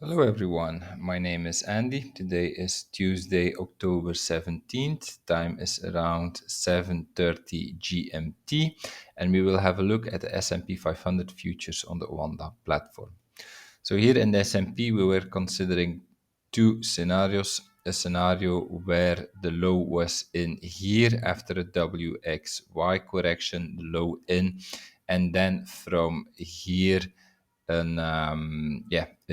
Hello everyone, my name is Andy. Today is Tuesday, October 17th. Time is around 7:30 GMT and we will have a look at the S&P 500 futures on the Wanda platform. So here in the S&P we were considering two scenarios. A scenario where the low was in here after a WXY correction, the low in, and then from here a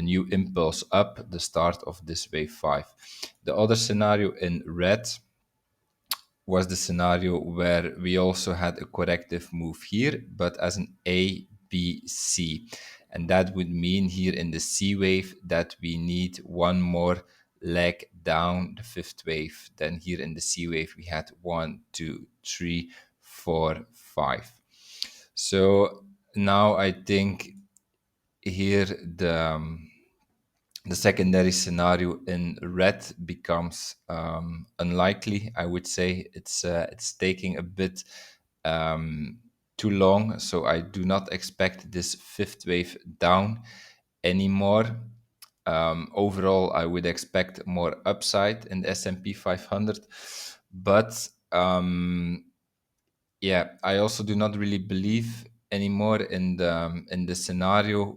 new impulse up, the start of this wave 5. The other scenario in red was the scenario where we also had a corrective move here, but as an A, B, C. And that would mean here in the C wave that we need one more leg down the fifth wave. Then here in the C wave, we had 1, 2, 3, 4, 5. So now I think here the secondary scenario in red becomes unlikely. I would say it's taking a bit too long, so I do not expect this fifth wave down anymore. Overall, I would expect more upside in the S&P 500, but I also do not really believe anymore in the scenario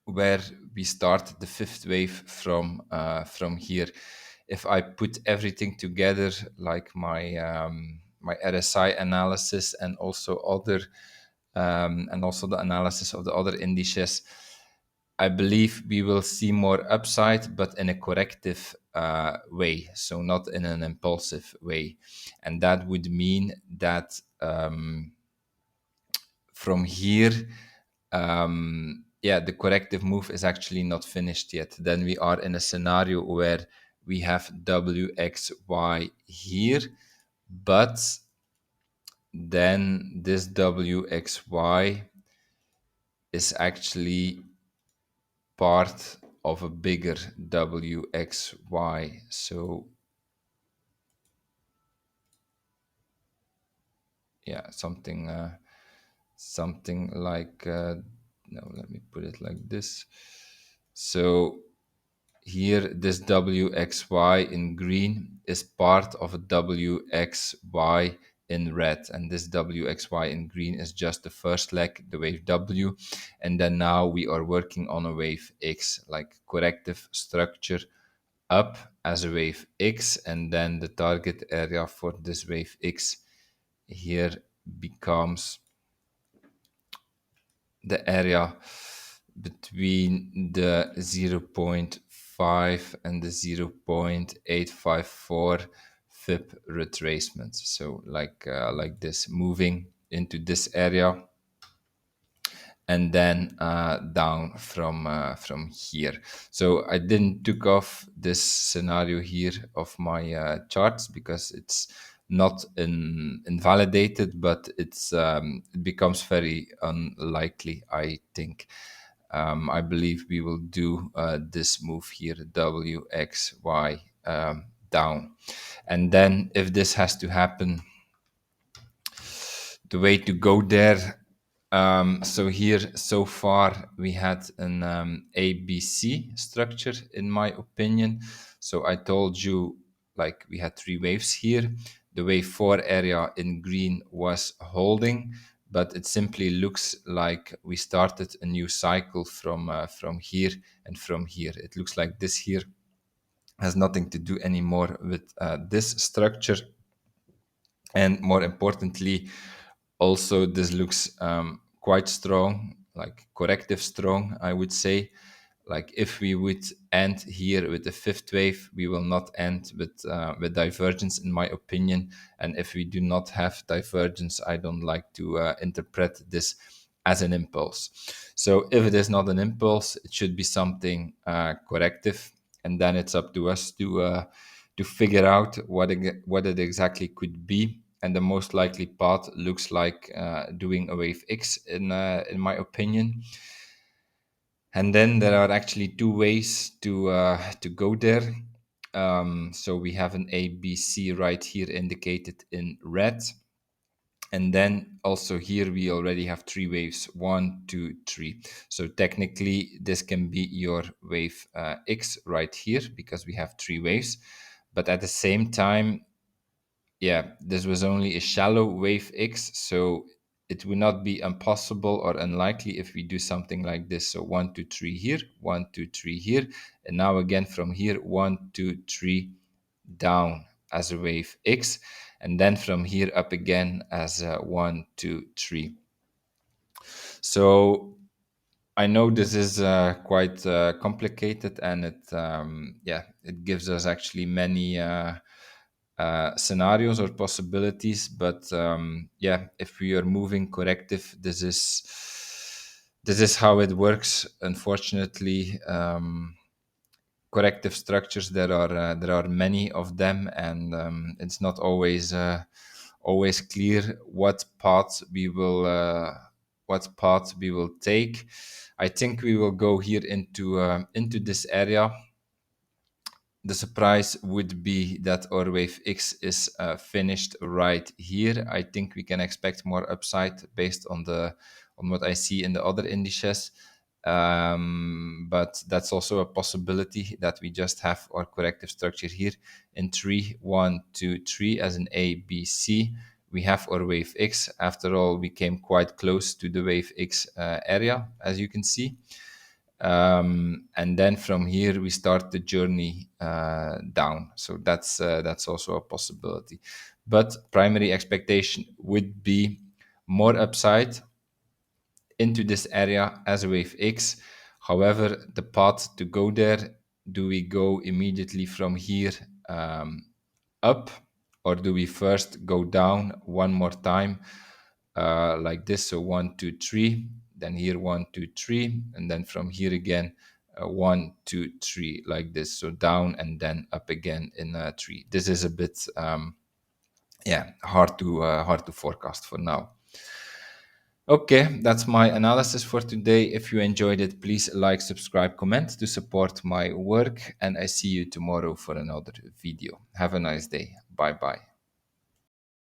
where we start the fifth wave from here. If I put everything together, like my RSI analysis and also the analysis of the other indices, I believe we will see more upside, but in a corrective way, so not in an impulsive way, and that would mean that from here, the corrective move is actually not finished yet. Then we are in a scenario where we have WXY here, but then this WXY is actually part of a bigger WXY. So something like no, let me put it like this. So here, this WXY in green is part of a WXY in red, and this WXY in green is just the first leg, the wave W, and then now we are working on a wave X, like corrective structure up as a wave X, and then the target area for this wave X here becomes the area between the 0.5 and the 0.854 FIB retracement. So like this, moving into this area and then down from here. So I didn't took off this scenario here of my charts because it's not invalidated, but it becomes very unlikely, I think. I believe we will do this move here, WXY down. And then if this has to happen, the way to go there. So here, so far, we had an ABC structure, in my opinion. So I told you, like, we had three waves here. The wave 4 area in green was holding, but it simply looks like we started a new cycle from here and from here. It looks like this here has nothing to do anymore with this structure. And more importantly, also this looks quite strong, like corrective strong, I would say. Like if we would end here with the fifth wave, we will not end with divergence, in my opinion. And if we do not have divergence, I don't like to interpret this as an impulse. So if it is not an impulse, it should be something corrective, and then it's up to us to figure out what it exactly could be. And the most likely path looks like doing a wave X, in my opinion. And then there are actually two ways to go there. So we have an ABC right here indicated in red. And then also here we already have three waves, 1, 2, 3. So technically this can be your wave X right here because we have three waves. But at the same time, yeah, this was only a shallow wave X, so it would not be impossible or unlikely if we do something like this. So 1, 2, 3 here, 1, 2, 3 here, and now again from here, 1, 2, 3 down as a wave X, and then from here up again as a 1, 2, 3. So I know this is quite complicated, and it gives us actually many scenarios or possibilities. But if we are moving corrective, this is how it works. Unfortunately, corrective structures, there are many of them, and it's not always clear what path we will take. I think we will go here into this area. The surprise would be that our wave X is finished right here. I think we can expect more upside based on what I see in the other indices. But that's also a possibility that we just have our corrective structure here in 3, 1, 2, 3 as an A, B, C. We have our wave X. After all, we came quite close to the wave X area, as you can see. And then from here we start the journey down. So that's also a possibility. But primary expectation would be more upside into this area as a wave X. However, the path to go there, do we go immediately from here up, or do we first go down one more time like this? So 1, 2, 3, then here 1, 2, 3, and then from here again 1, 2, 3 like this. So down and then up again in 3. This is a bit hard to forecast for now. Okay, that's my analysis for today. If you enjoyed it, please like, subscribe, comment to support my work, and I see you tomorrow for another video. Have a nice day. Bye bye.